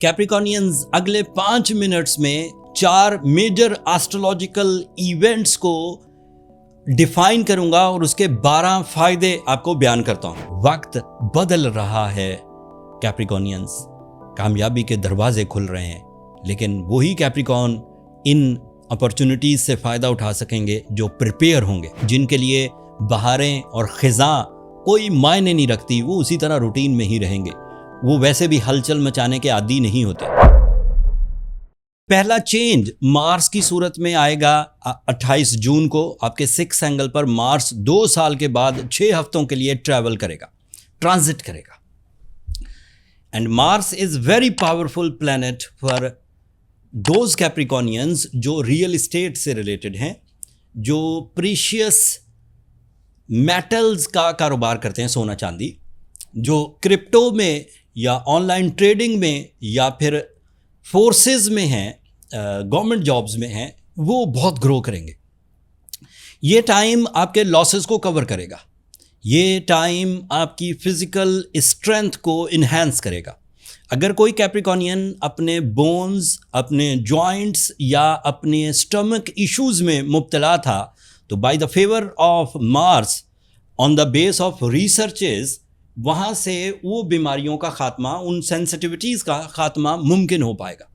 Capricornians अगले 5 minutes में 4 major astrological events को डिफाइन करूंगा और उसके 12 फायदे आपको बयान करता हूं। वक्त बदल रहा है कैप्रिकॉनियंस, कामयाबी के दरवाजे खुल रहे हैं, लेकिन वही कैप्रिकॉन इन अपॉर्चुनिटीज से फ़ायदा उठा सकेंगे जो प्रिपेयर होंगे, जिनके लिए बहारें और ख़िज़ां कोई मायने नहीं रखती, वो उसी तरह रूटीन में ही रहेंगे, वो वैसे भी हलचल मचाने के आदी नहीं होते। पहला चेंज मार्स की सूरत में आएगा 28 जून को। आपके 6 एंगल पर मार्स 2 साल के बाद 6 हफ्तों के लिए ट्रैवल करेगा, ट्रांजिट करेगा। And Mars is very powerful planet for those Capricornians जो रियल एस्टेट से रिलेटेड हैं, जो प्रीशियस मेटल्स का कारोबार करते हैं, सोना चांदी, जो क्रिप्टो में या ऑनलाइन ट्रेडिंग में या फिर फोर्सेस में हैं, गवर्नमेंट जॉब्स में हैं, वो बहुत ग्रो करेंगे। ये टाइम आपके लॉसेस को कवर करेगा, ये टाइम आपकी फिजिकल स्ट्रेंथ को इन्हेंस करेगा। अगर कोई कैप्रिकॉनियन अपने बोन्स, अपने जॉइंट्स या अपने स्टमक इश्यूज में मुब्तला था, तो by the favour of Mars on the base of researches वहाँ से वो बीमारियों का खात्मा, उन सेंसिटिविटीज़ का खात्मा मुमकिन हो पाएगा।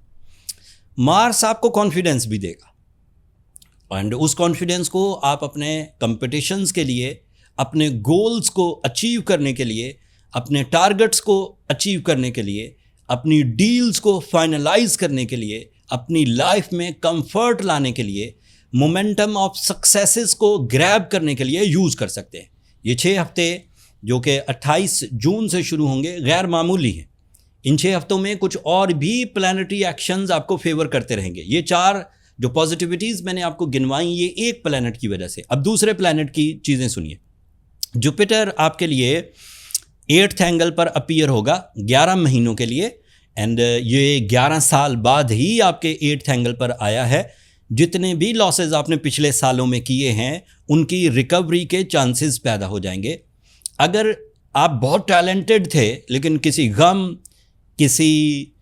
मार्स आपको कॉन्फिडेंस भी देगा एंड उस कॉन्फिडेंस को आप अपने कंपटीशंस के लिए, अपने गोल्स को अचीव करने के लिए, अपने टारगेट्स को अचीव करने के लिए, अपनी डील्स को फाइनलाइज करने के लिए, अपनी लाइफ में कंफर्ट लाने के लिए, मोमेंटम ऑफ सक्सेसेस को ग्रैब करने के लिए यूज़ कर सकते हैं। ये 6 हफ्ते जो कि 28 जून से शुरू होंगे गैर मामूली हैं। इन 6 हफ्तों में कुछ और भी प्लैनेटरी एक्शंस आपको फेवर करते रहेंगे। ये 4 जो पॉजिटिविटीज़ मैंने आपको गिनवाई, ये एक प्लैनेट की वजह से। अब दूसरे प्लैनेट की चीज़ें सुनिए। जुपिटर आपके लिए 8th एंगल पर अपीयर होगा 11 महीनों के लिए एंड ये 11 साल बाद ही आपके 8th एंगल पर आया है। जितने भी लॉसेस आपने पिछले सालों में किए हैं, उनकी रिकवरी के चांसेस पैदा हो जाएंगे। अगर आप बहुत टैलेंटेड थे लेकिन किसी गम, किसी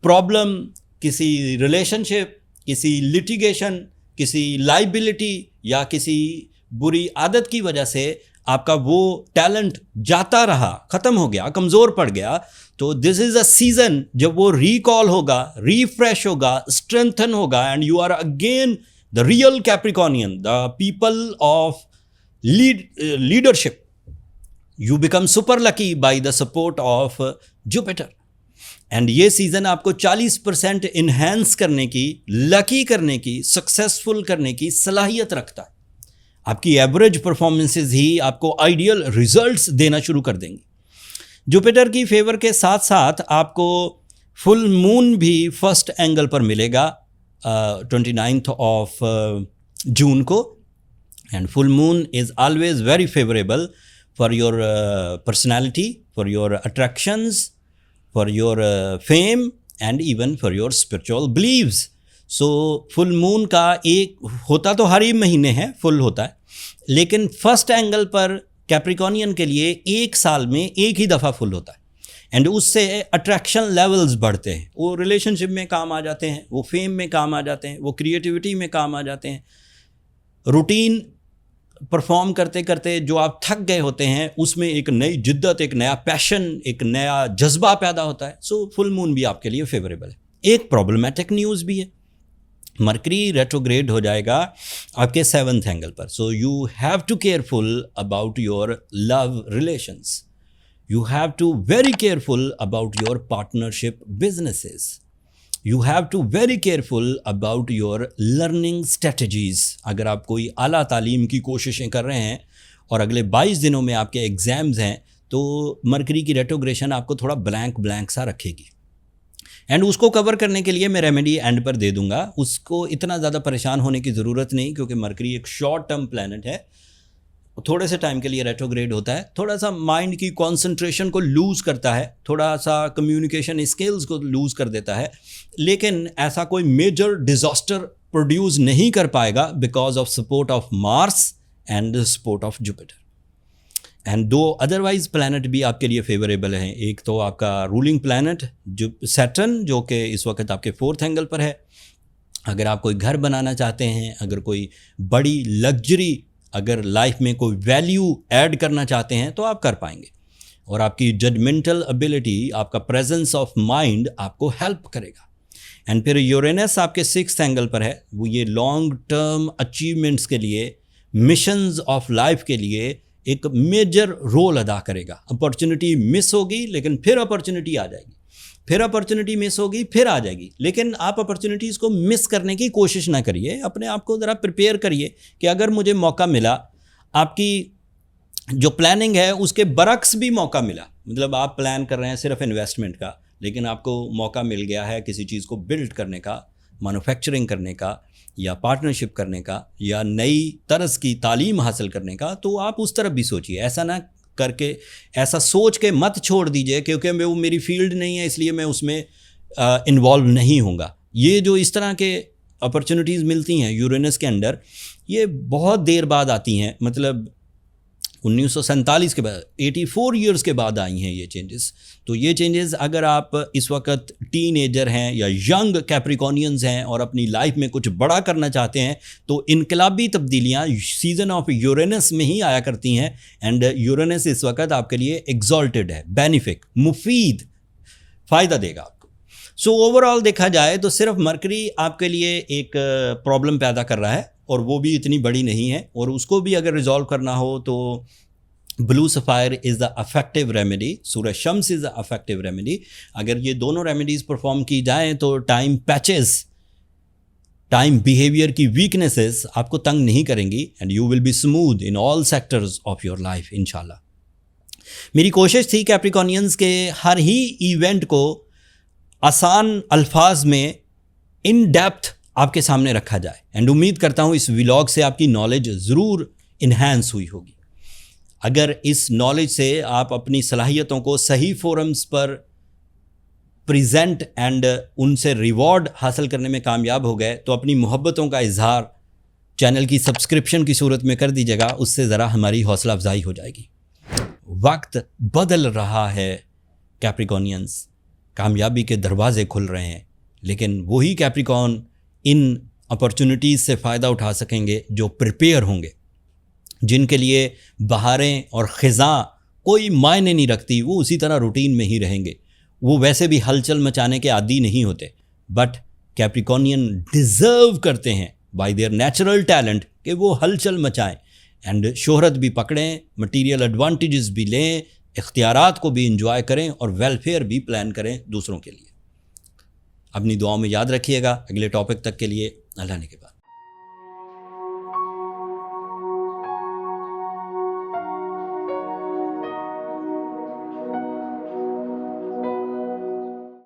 प्रॉब्लम, किसी रिलेशनशिप, किसी लिटिगेशन, किसी लाइबिलिटी या किसी बुरी आदत की वजह से आपका वो टैलेंट जाता रहा, ख़त्म हो गया, कमज़ोर पड़ गया, तो दिस इज़ अ सीज़न जब वो रिकॉल होगा, रिफ्रेश होगा, स्ट्रेंथन होगा and you are again the real Capricornian, the people of leadership. You become super lucky by the support of Jupiter. And ये सीज़न आपको 40% इन्हेंस करने की, लकी करने की, सक्सेसफुल करने की सलाहियत रखता है। आपकी एवरेज परफॉर्मेंसेस ही आपको आइडियल रिजल्ट्स देना शुरू कर देंगी। जुपिटर की फेवर के साथ साथ आपको फुल मून भी 1st एंगल पर मिलेगा 29th ऑफ जून को। And full moon is always very favourable for your personality, for your attractions, for your fame and even for your spiritual beliefs. So full moon का एक होता तो हर ही महीने है, फुल होता है, लेकिन 1st एंगल पर कैप्रिकॉनियन के लिए 1 साल में एक ही दफ़ा फुल होता है एंड उससे अट्रैक्शन लेवल्स बढ़ते हैं। वो रिलेशनशिप में काम आ जाते हैं, वो फेम में काम आ जाते हैं, वो क्रिएटिविटी में काम आ जाते हैं। रूटीन परफॉर्म करते करते जो आप थक गए होते हैं, उसमें एक नई जिद्दत, एक नया पैशन, एक नया जज्बा पैदा होता है। सो फुल मून भी आपके लिए फेवरेबल है। एक प्रॉब्लमेटिक न्यूज़ भी है, मरकरी रेट्रोग्रेड हो जाएगा आपके 7th एंगल पर। So you have to careful about your love relations, you have to very careful about your partnership businesses, you have to very careful about your learning strategies. अगर आप कोई आला तालीम की कोशिशें कर रहे हैं और अगले 22 दिनों में आपके एग्ज़ाम्स हैं, तो मरकरी की रेट्रोग्रेशन आपको थोड़ा ब्लैंक सा रखेगी एंड उसको कवर करने के लिए मैं रेमेडी एंड पर दे दूंगा। उसको इतना ज़्यादा परेशान होने की ज़रूरत नहीं, क्योंकि मरकरी एक शॉर्ट टर्म प्लैनेट है, थोड़े से टाइम के लिए रेट्रोग्रेड होता है, थोड़ा सा माइंड की कंसंट्रेशन को लूज़ करता है, थोड़ा सा कम्युनिकेशन स्किल्स को लूज़ कर देता है, लेकिन ऐसा कोई मेजर डिज़ास्टर प्रोड्यूस नहीं कर पाएगा because of support of Mars and support of Jupiter. And 2 otherwise planet भी आपके लिए फेवरेबल हैं। एक तो आपका रूलिंग प्लैनेट जो सैटर्न, जो कि इस वक्त आपके 4th एंगल पर है। अगर आप कोई घर बनाना चाहते हैं, अगर कोई बड़ी लग्जरी, अगर लाइफ में कोई वैल्यू ऐड करना चाहते हैं तो आप कर पाएंगे। और आपकी जजमेंटल एबिलिटी, आपका प्रेजेंस ऑफ माइंड आपको हेल्प करेगा। एंड फिर यूरेनस आपके 6th एंगल पर है, वो ये लॉन्ग टर्म अचीवमेंट्स के लिए, मिशंस ऑफ लाइफ के लिए एक मेजर रोल अदा करेगा। अपॉर्चुनिटी मिस होगी लेकिन फिर अपॉर्चुनिटी आ जाएगी, फिर अपॉर्चुनिटी मिस होगी फिर आ जाएगी, लेकिन आप अपॉर्चुनिटीज़ को मिस करने की कोशिश ना करिए। अपने आप को ज़रा प्रिपेयर करिए कि अगर मुझे मौका मिला, आपकी जो प्लानिंग है उसके बरक्स भी मौका मिला, मतलब आप प्लान कर रहे हैं सिर्फ इन्वेस्टमेंट का, लेकिन आपको मौका मिल गया है किसी चीज़ को बिल्ड करने का, मैन्युफैक्चरिंग करने का, या पार्टनरशिप करने का, या नई तरज की तालीम हासिल करने का, तो आप उस तरफ भी सोचिए। ऐसा ना करके, ऐसा सोच के मत छोड़ दीजिए क्योंकि वो मेरी फील्ड नहीं है इसलिए मैं उसमें इन्वॉल्व नहीं होऊंगा। ये जो इस तरह के अपॉर्चुनिटीज़ मिलती हैं यूरेनस के अंडर, ये बहुत देर बाद आती हैं, मतलब 1947 के बाद, 84 ईयर्स के बाद आई हैं ये चेंजेस। तो ये चेंजेस अगर आप इस वक्त टीनेजर हैं या यंग कैप्रिकॉनियंस हैं और अपनी लाइफ में कुछ बड़ा करना चाहते हैं, तो इनकलाबी तब्दीलियाँ सीजन ऑफ यूरेनस में ही आया करती हैं। एंड यूरेनस इस वक्त आपके लिए एग्जॉल्टेड है, बेनिफिक, मुफीद, फ़ायदा देगा आपको। सो ओवरऑल देखा जाए तो सिर्फ मरकरी आपके लिए एक प्रॉब्लम पैदा कर रहा है, और वो भी इतनी बड़ी नहीं है, और उसको भी अगर रिजॉल्व करना हो तो blue sapphire is the affective remedy, Suraj Shams is the affective remedy. अगर ये दोनों रेमेडीज़ परफॉर्म की जाएँ तो टाइम पैचेस, टाइम बिहेवियर की वीकनेसेस आपको तंग नहीं करेंगी, and you will be smooth in all sectors of your life इंशाल्लाह। मेरी कोशिश थी कैप्रिकॉनियंस के हर ही इवेंट को आसान अल्फाज में इन डेप्थ आपके सामने रखा जाए, एंड उम्मीद करता हूँ इस व्लॉग से आपकी नॉलेज ज़रूर इन्हेंस हुई होगी। अगर इस नॉलेज से आप अपनी सलाहियतों को सही फोरम्स पर प्रेजेंट एंड उनसे रिवॉर्ड हासिल करने में कामयाब हो गए तो अपनी मोहब्बतों का इजहार चैनल की सब्सक्रिप्शन की सूरत में कर दीजिएगा, उससे ज़रा हमारी हौसला अफजाई हो जाएगी। वक्त बदल रहा है कैप्रिकॉनियंस, कामयाबी के दरवाजे खुल रहे हैं, लेकिन वही कैप्रिकॉन इन अपॉर्चुनिटीज़ से फ़ायदा उठा सकेंगे जो प्रिपेयर होंगे, जिनके लिए बहारें और ख़िज़ां कोई मायने नहीं रखती, वो उसी तरह रूटीन में ही रहेंगे। वो वैसे भी हलचल मचाने के आदी नहीं होते, बट कैप्रिकॉनियन डिज़र्व करते हैं बाय देयर नेचुरल टैलेंट कि वो हलचल मचाएं एंड शोहरत भी पकड़ें, मटीरियल एडवांटेजेस भी लें, इख्तियारात को भी इंजॉय करें और वेलफेयर भी प्लान करें दूसरों के लिए। अपनी दुआओं में याद रखिएगा। अगले टॉपिक तक के लिए अल्लाह ने के बाद।